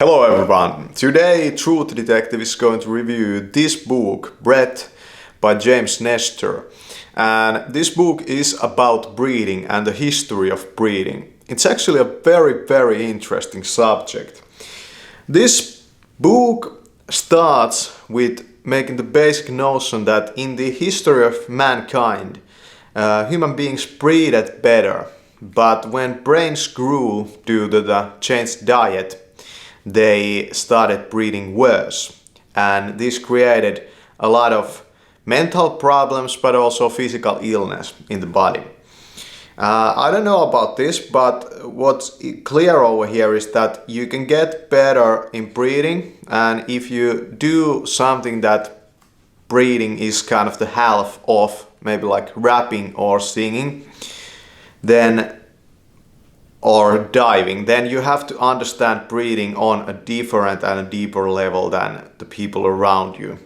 Hello everyone! Today Truth Detective is going to review this book, Breath, by James Nestor. And this book is about breathing and the history of breathing. It's actually a very interesting subject. This book starts with making the basic notion that in the history of mankind, human beings breathed better. But when brains grew due to the changed diet, they started breathing worse, and this created a lot of mental problems but also physical illness in the body. I don't know about this, but what's clear over here is that you can get better in breathing, and if you do something that breathing is kind of the half of, maybe like rapping or singing, or diving, then you have to understand breathing on a different and a deeper level than the people around you.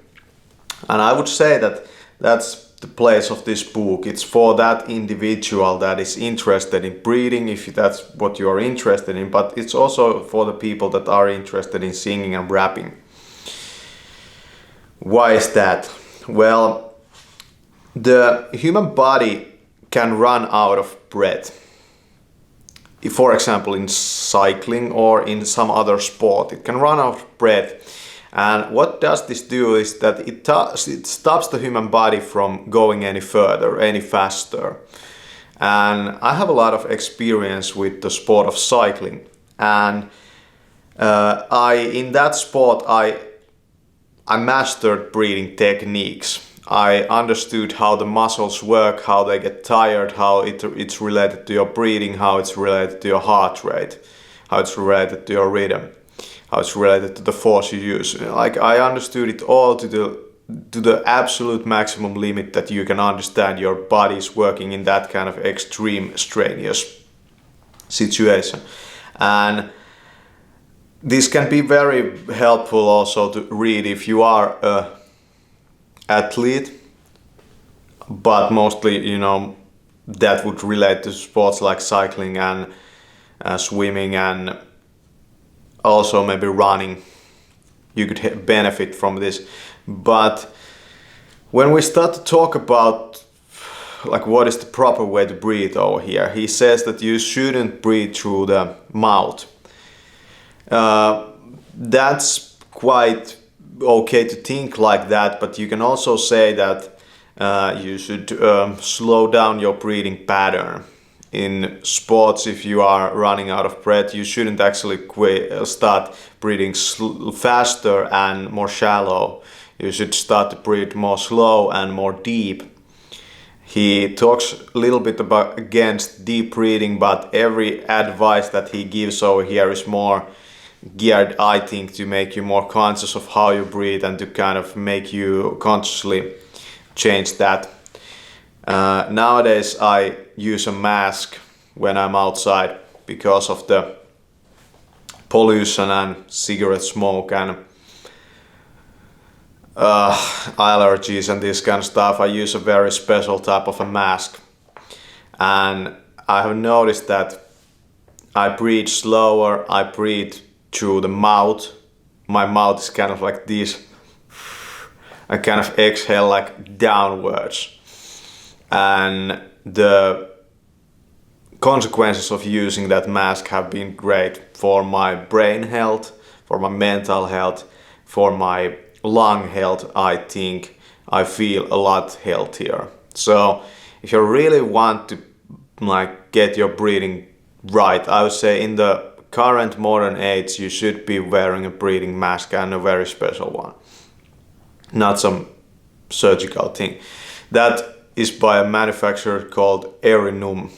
And I would say that that's the place of this book. It's for that individual that is interested in breathing, if that's what you are interested in, but it's also for the people that are interested in singing and rapping. Why is that? Well, the human body can run out of breath. For example, in cycling or in some other sport, it can run out of breath. And what does this do is that it stops the human body from going any further, any faster. And I have a lot of experience with the sport of cycling. And in that sport, I mastered breathing techniques. I understood how the muscles work, how they get tired, how it's related to your breathing, how it's related to your heart rate, how it's related to your rhythm, how it's related to the force you use. Like, I understood it all to the absolute maximum limit that you can understand your body's working in that kind of extreme strenuous situation. And this can be very helpful also to read if you are a athlete, but mostly, that would relate to sports like cycling and swimming and also maybe running. You could benefit from this. But when we start to talk about like what is the proper way to breathe over here, he says that you shouldn't breathe through the mouth. That's quite okay to think like that, but you can also say that you should slow down your breathing pattern. In sports, if you are running out of breath, you shouldn't actually start breathing faster and more shallow. You should start to breathe more slow and more deep. He talks a little bit about against deep breathing, but every advice that he gives over here is more geared, I think, to make you more conscious of how you breathe and to kind of make you consciously change that. Nowadays I use a mask when I'm outside because of the pollution and cigarette smoke and allergies and this kind of stuff. I use a very special type of a mask, and I have noticed that I breathe slower, I breathe through the mouth. My mouth is kind of like this. I kind of exhale like downwards. And the consequences of using that mask have been great for my brain health, for my mental health, for my lung health. I think I feel a lot healthier. So if you really want to get your breathing right, I would say in the current modern age, you should be wearing a breathing mask, and a very special one, not some surgical thing. That is by a manufacturer called Erinum.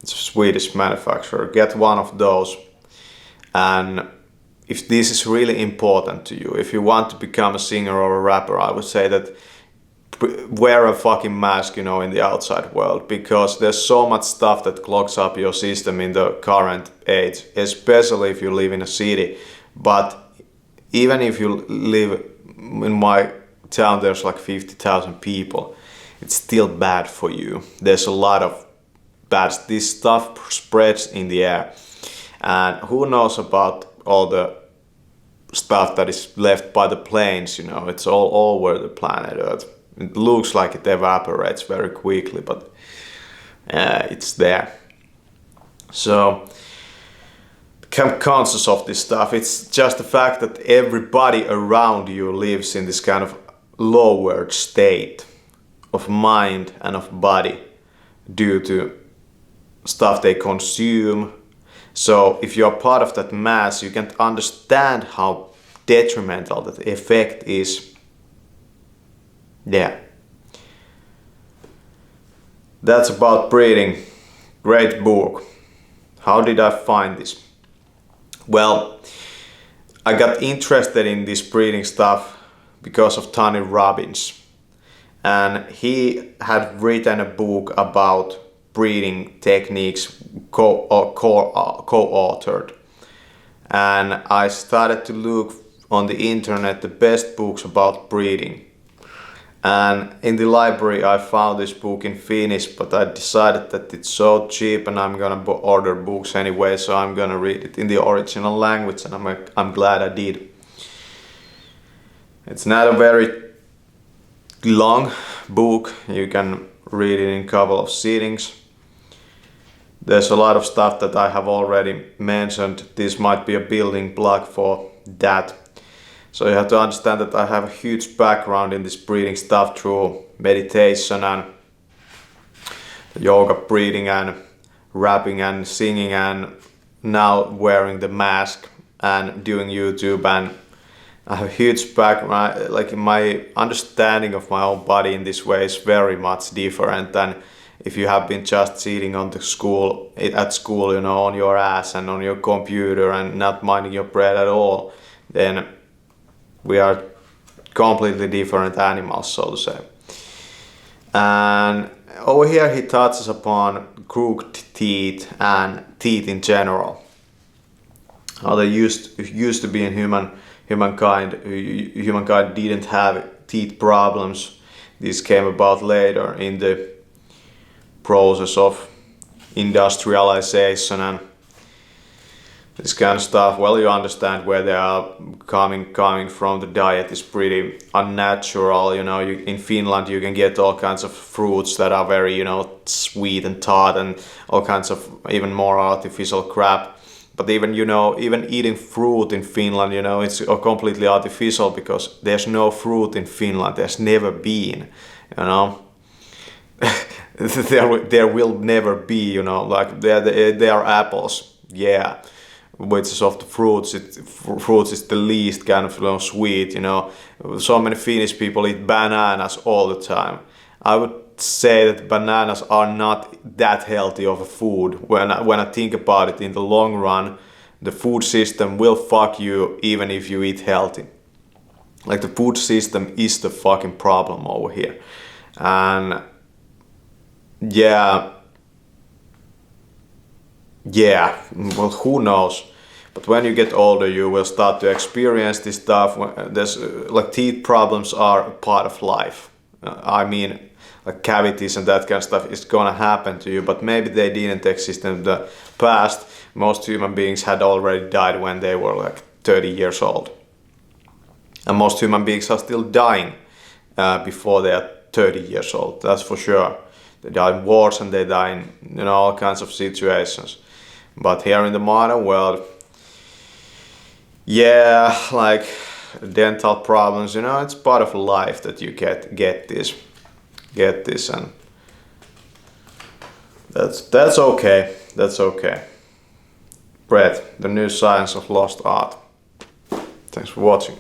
It's a Swedish manufacturer. Get one of those. And if this is really important to you, if you want to become a singer or a rapper, I would say that wear a fucking mask, in the outside world, because there's so much stuff that clogs up your system in the current age, especially if you live in a city. But even if you live in my town, there's like 50,000 people, it's still bad for you. There's a lot of bad, this stuff spreads in the air, and who knows about all the stuff that is left by the planes, you know, it's all over the planet Earth. It looks like it evaporates very quickly, but it's there. So become conscious of this stuff. It's just the fact that everybody around you lives in this kind of lowered state of mind and of body due to stuff they consume. So if you're part of that mass, you can understand how detrimental that effect is. Yeah. That's about breathing. Great book. How did I find this? Well, I got interested in this breathing stuff because of Tony Robbins. And he had written a book about breathing techniques, co-authored. And I started to look on the internet the best books about breathing. And in the library I found this book in Finnish, but I decided that it's so cheap and I'm gonna order books anyway, so I'm gonna read it in the original language, and I'm glad I did. It's not a very long book, you can read it in a couple of sittings. There's a lot of stuff that I have already mentioned. This might be a building block for that. So you have to understand that I have a huge background in this breathing stuff through meditation and yoga breathing and rapping and singing, and now wearing the mask and doing YouTube. And I have a huge background, like my understanding of my own body in this way is very much different than if you have been just sitting on the at school, you know, on your ass and on your computer and not minding your breath at all. Then we are completely different animals, so to say. And over here he touches upon crooked teeth and teeth in general. How they used to be in humankind. Humankind didn't have teeth problems. This came about later in the process of industrialization and this kind of stuff. Well, you understand where they are coming from. The diet is pretty unnatural, you know. In Finland you can get all kinds of fruits that are very, you know, sweet and tart, and all kinds of even more artificial crap. But even, you know, even eating fruit in Finland, you know, it's completely artificial because there's no fruit in Finland. There's never been, you know. there will never be, you know, like there are apples, yeah, which is of the fruits. Fruits is the least kind of, you know, sweet, you know. So many Finnish people eat bananas all the time. I would say that bananas are not that healthy of a food. When I think about it, in the long run, the food system will fuck you even if you eat healthy. Like, the food system is the fucking problem over here. And yeah, well, who knows? But when you get older, you will start to experience this stuff. There's like, teeth problems are a part of life. I mean, like cavities and that kind of stuff is gonna happen to you, but maybe they didn't exist in the past. Most human beings had already died when they were like 30 years old. And most human beings are still dying before they are 30 years old, that's for sure. They die in wars and they die in, you know, all kinds of situations. But here in the modern world, yeah, like dental problems, you know, it's part of life that you get this, and that's okay. That's okay. Breath, the new science of lost art. Thanks for watching.